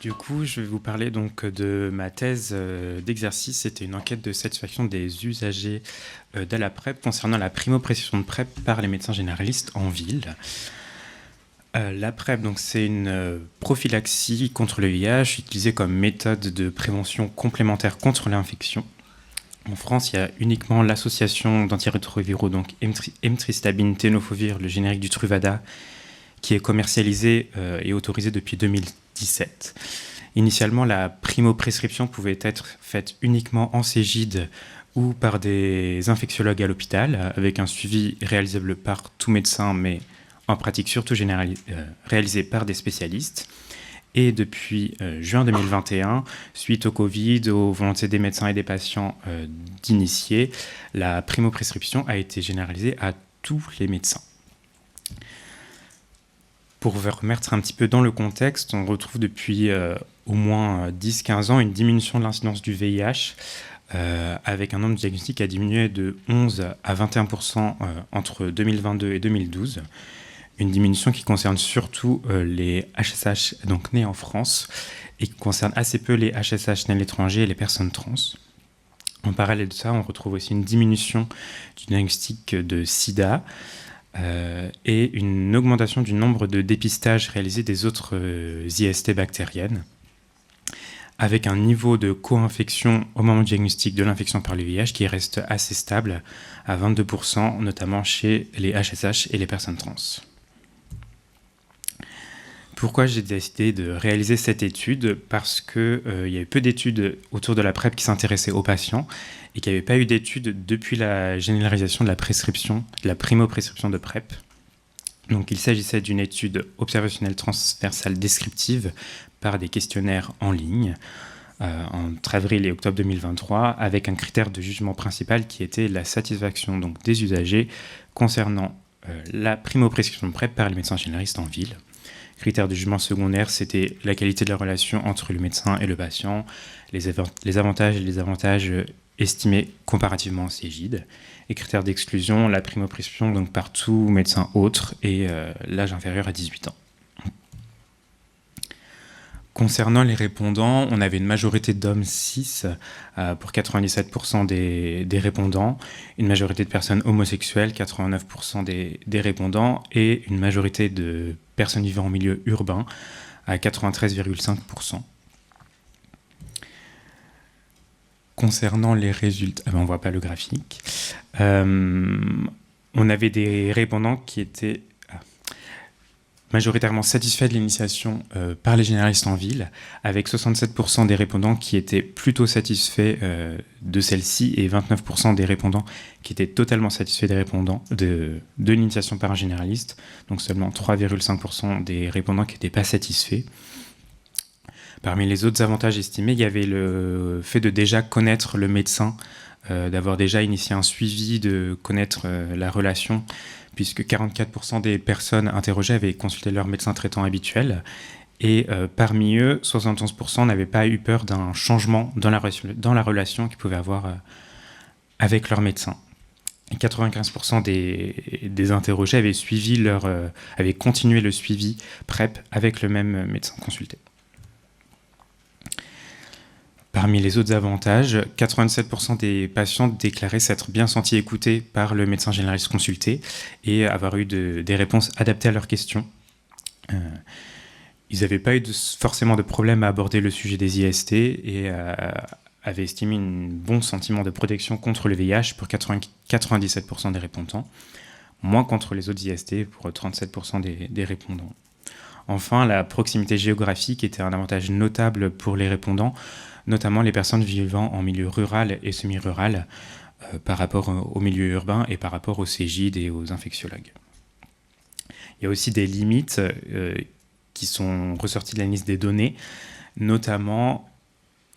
Du coup, je vais vous parler donc de ma thèse d'exercice. C'était une enquête de satisfaction des usagers de la PrEP concernant la primo-prescription de PrEP par les médecins généralistes en ville. La PrEP, donc, c'est une prophylaxie contre le VIH utilisée comme méthode de prévention complémentaire contre l'infection. En France, il y a uniquement l'association d'antirétroviraux, donc emtricitabine, tenofovir, le générique du Truvada, qui est commercialisé et autorisé depuis 2017. Initialement, la primo-prescription pouvait être faite uniquement en Cégide ou par des infectiologues à l'hôpital, avec un suivi réalisable par tout médecin, mais en pratique surtout réalisé par des spécialistes. Et depuis juin 2021, suite au Covid, aux volontés des médecins et des patients d'initier, la primo-prescription a été généralisée à tous les médecins. Pour vous remettre un petit peu dans le contexte, on retrouve depuis au moins 10-15 ans une diminution de l'incidence du VIH avec un nombre de diagnostics qui a diminué de 11 à 21% entre 2022 et 2012. Une diminution qui concerne surtout les HSH donc nés en France et qui concerne assez peu les HSH nés à l'étranger et les personnes trans. En parallèle de ça, on retrouve aussi une diminution du diagnostic de SIDA, et une augmentation du nombre de dépistages réalisés des autres IST bactériennes, avec un niveau de co-infection au moment du diagnostic de l'infection par le VIH qui reste assez stable à 22%, notamment chez les HSH et les personnes trans. Pourquoi j'ai décidé de réaliser cette étude ? Parce qu'il y a eu peu d'études autour de la PrEP qui s'intéressaient aux patients et qu'il n'y avait pas eu d'études depuis la généralisation de la prescription, de la primo-prescription de PrEP. Donc il s'agissait d'une étude observationnelle transversale descriptive par des questionnaires en ligne entre avril et octobre 2023 avec un critère de jugement principal qui était la satisfaction donc, des usagers concernant la primo-prescription de PrEP par les médecins généralistes en ville. Critères de jugement secondaire, c'était la qualité de la relation entre le médecin et le patient, les avantages et les avantages estimés comparativement au Cégide. Et critères d'exclusion, la primo-prescription donc par tout médecin autre et l'âge inférieur à 18 ans. Concernant les répondants, on avait une majorité d'hommes cis pour 97% des répondants, une majorité de personnes homosexuelles, 89% des répondants, et une majorité de personnes vivant en milieu urbain à 93,5%. Concernant les résultats, on ne voit pas le graphique, on avait des répondants qui étaient majoritairement satisfaits de l'initiation par les généralistes en ville, avec 67% des répondants qui étaient plutôt satisfaits de celle-ci et 29% des répondants qui étaient totalement satisfaits des répondants de l'initiation par un généraliste, donc seulement 3,5% des répondants qui n'étaient pas satisfaits. Parmi les autres avantages estimés, il y avait le fait de déjà connaître le médecin, d'avoir déjà initié un suivi, de connaître la relation, puisque 44% des personnes interrogées avaient consulté leur médecin traitant habituel, et parmi eux, 71% n'avaient pas eu peur d'un changement dans la relation qu'ils pouvaient avoir avec leur médecin. Et 95% des interrogés avaient continué le suivi PrEP avec le même médecin consulté. Parmi les autres avantages, 87% des patients déclaraient s'être bien sentis écoutés par le médecin généraliste consulté et avoir eu des réponses adaptées à leurs questions. Ils n'avaient pas eu forcément de problème à aborder le sujet des IST et avaient estimé un bon sentiment de protection contre le VIH pour 97% des répondants, moins contre les autres IST pour 37% des répondants. Enfin, la proximité géographique était un avantage notable pour les répondants, notamment les personnes vivant en milieu rural et semi-rural par rapport au milieu urbain et par rapport aux Cégides et aux infectiologues. Il y a aussi des limites qui sont ressorties de la liste des données, notamment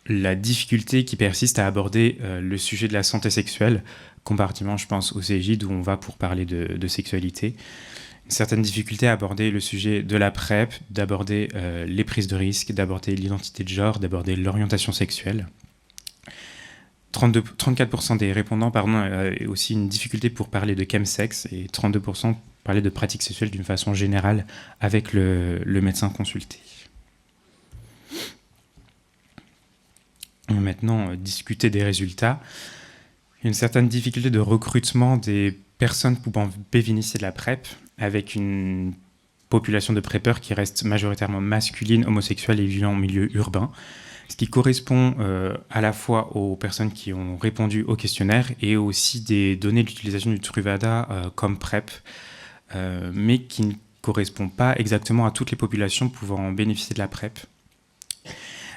la difficulté qui persiste à aborder le sujet de la santé sexuelle, comparativement, je pense, aux Cégides où on va pour parler de sexualité. Une certaine difficulté à aborder le sujet de la PrEP, d'aborder les prises de risque, d'aborder l'identité de genre, d'aborder l'orientation sexuelle. 34% des répondants aussi une difficulté pour parler de chemsex et 32% parler de pratiques sexuelles d'une façon générale avec le médecin consulté. maintenant discuter des résultats. Il y a une certaine difficulté de recrutement des personnes pouvant bénéficier de la PrEP, avec une population de PrEPeurs qui reste majoritairement masculine, homosexuelle et vivant en milieu urbain, ce qui correspond à la fois aux personnes qui ont répondu au questionnaire et aussi des données d'utilisation du Truvada comme PrEP, mais qui ne correspond pas exactement à toutes les populations pouvant bénéficier de la PrEP.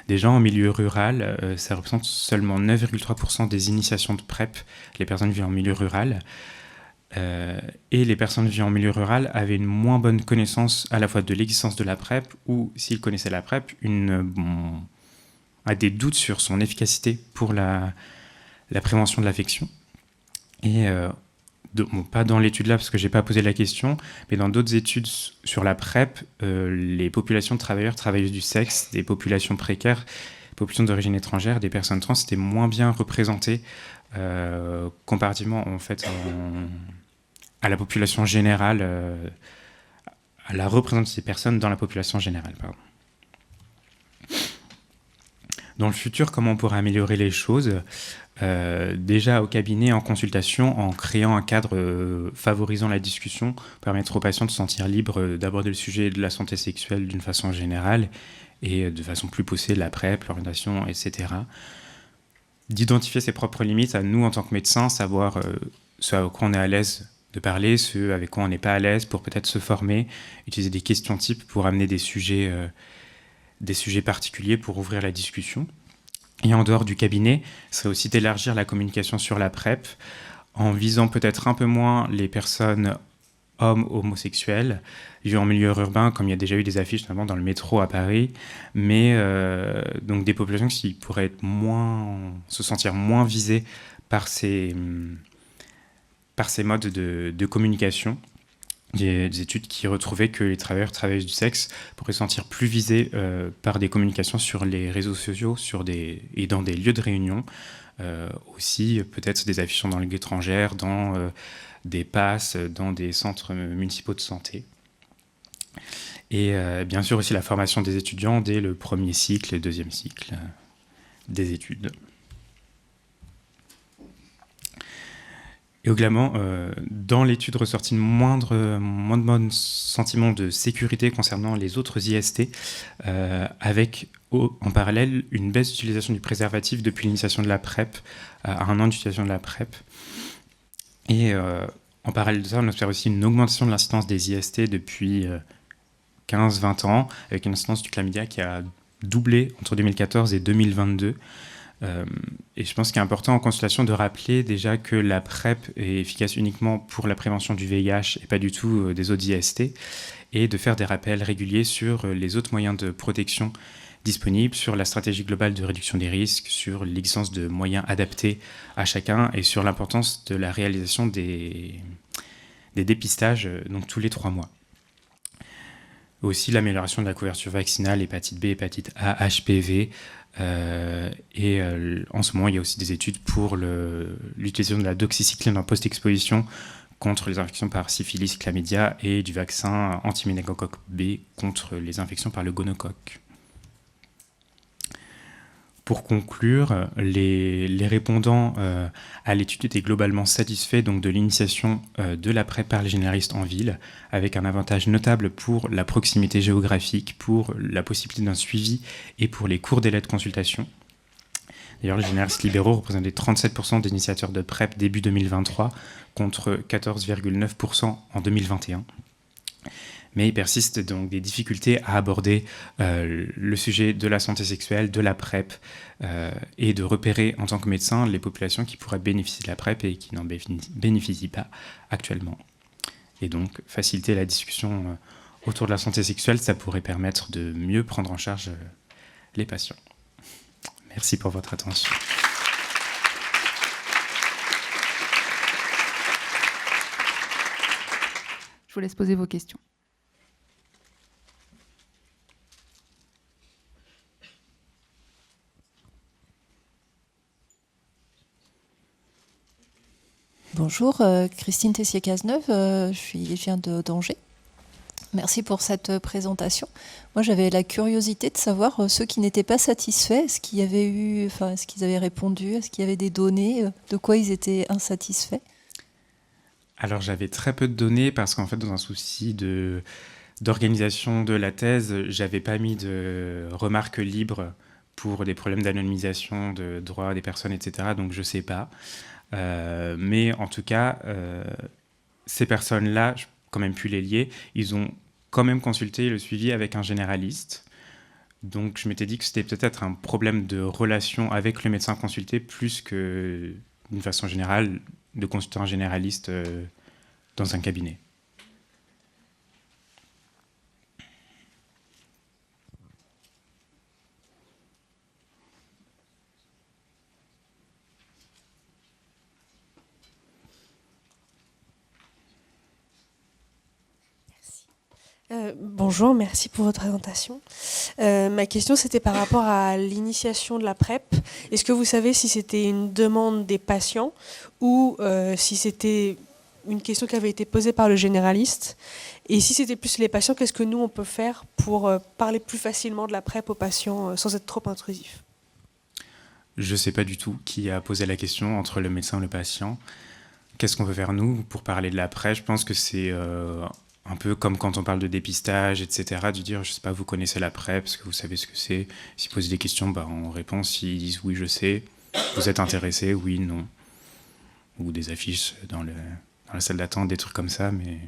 Déjà en milieu rural, ça représente seulement 9,3% des initiations de PrEP, les personnes vivant en milieu rural. Et les personnes vivant en milieu rural avaient une moins bonne connaissance à la fois de l'existence de la PrEP, ou s'ils connaissaient la PrEP, a des doutes sur son efficacité pour la prévention de l'affection. Et pas dans l'étude là parce que je n'ai pas posé la question, mais dans d'autres études sur la PrEP, les populations de travailleurs, travailleuses du sexe, des populations précaires, populations d'origine étrangère, des personnes trans étaient moins bien représentées comparativement en fait à la population générale, à la représentation des personnes dans la population générale. Pardon. Dans le futur, comment on pourrait améliorer les choses ? Déjà au cabinet, en consultation, en créant un cadre favorisant la discussion, permettre aux patients de se sentir libres d'aborder le sujet de la santé sexuelle d'une façon générale et de façon plus poussée, la PrEP, l'orientation, etc. D'identifier ses propres limites à nous en tant que médecins, savoir ce avec quoi on est à l'aise de parler, ce avec quoi on n'est pas à l'aise pour peut-être se former, utiliser des questions types pour amener des sujets particuliers pour ouvrir la discussion. Et en dehors du cabinet, ce serait aussi d'élargir la communication sur la PrEP en visant peut-être un peu moins les personnes hommes homosexuels vivant en milieu urbain, comme il y a déjà eu des affiches notamment dans le métro à Paris, mais donc des populations qui pourraient se sentir moins visées par ces modes de communication. Des études qui retrouvaient que les travailleurs, travailleuses du sexe pourraient se sentir plus visés par des communications sur les réseaux sociaux et dans des lieux de réunion. Aussi, peut-être des affiches dans les langues étrangères, dans des passes, dans des centres municipaux de santé. Et bien sûr aussi la formation des étudiants dès le premier cycle et deuxième cycle des études. Et également, dans l'étude ressortit moins de bon sentiment de sécurité concernant les autres IST, avec en parallèle une baisse d'utilisation du préservatif depuis l'initiation de la PrEP, à un an d'utilisation de la PrEP. Et en parallèle de ça, on observe aussi une augmentation de l'incidence des IST depuis 15-20 ans, avec une incidence du chlamydia qui a doublé entre 2014 et 2022. Et je pense qu'il est important en consultation de rappeler déjà que la PrEP est efficace uniquement pour la prévention du VIH et pas du tout des autres IST, et de faire des rappels réguliers sur les autres moyens de protection disponibles, sur la stratégie globale de réduction des risques, sur l'existence de moyens adaptés à chacun et sur l'importance de la réalisation des dépistages donc tous les 3 mois. Aussi l'amélioration de la couverture vaccinale, hépatite B, hépatite A, HPV. Et en ce moment, il y a aussi des études pour l'utilisation de la doxycycline en post-exposition contre les infections par syphilis, chlamydia et du vaccin anti-méningocoque B contre les infections par le gonocoque. Pour conclure, les répondants à l'étude étaient globalement satisfaits donc, de l'initiation de la PrEP par les généralistes en ville, avec un avantage notable pour la proximité géographique, pour la possibilité d'un suivi et pour les courts délais de consultation. D'ailleurs, les généralistes libéraux représentaient 37% des initiateurs de PrEP début 2023, contre 14,9% en 2021. Mais il persiste donc des difficultés à aborder le sujet de la santé sexuelle, de la PrEP, et de repérer en tant que médecin les populations qui pourraient bénéficier de la PrEP et qui n'en bénéficient pas actuellement. Et donc, faciliter la discussion autour de la santé sexuelle, ça pourrait permettre de mieux prendre en charge les patients. Merci pour votre attention. Je vous laisse poser vos questions. Bonjour, Christine Tessier-Cazeneuve, je viens d'Angers. Merci pour cette présentation. Moi, j'avais la curiosité de savoir ceux qui n'étaient pas satisfaits, est-ce qu'ils avaient répondu, est-ce qu'il y avait des données, de quoi ils étaient insatisfaits? Alors j'avais très peu de données parce qu'en fait dans un souci d'organisation de la thèse, j'avais pas mis de remarques libres pour des problèmes d'anonymisation de droits des personnes, etc. Donc je sais pas. Mais en tout cas, ces personnes-là, j'ai quand même pu les lier, ils ont quand même consulté le suivi avec un généraliste. Donc je m'étais dit que c'était peut-être un problème de relation avec le médecin consulté plus que, d'une façon générale, de consulter un généraliste dans un cabinet. Bonjour, merci pour votre présentation. Ma question, c'était par rapport à l'initiation de la PrEP. Est-ce que vous savez si c'était une demande des patients ou si c'était une question qui avait été posée par le généraliste? Et si c'était plus les patients, qu'est-ce que nous, on peut faire pour parler plus facilement de la PrEP aux patients sans être trop intrusif? Je ne sais pas du tout qui a posé la question entre le médecin et le patient. Qu'est-ce qu'on peut faire, nous, pour parler de la PrEP? Je pense que c'est un peu comme quand on parle de dépistage, etc., de dire, je sais pas, vous connaissez la PrEP, est-ce que vous savez ce que c'est? S'ils posent des questions, bah, on répond. S'ils disent oui, je sais, vous êtes intéressé, oui, non. Ou des affiches dans la salle d'attente, des trucs comme ça, mais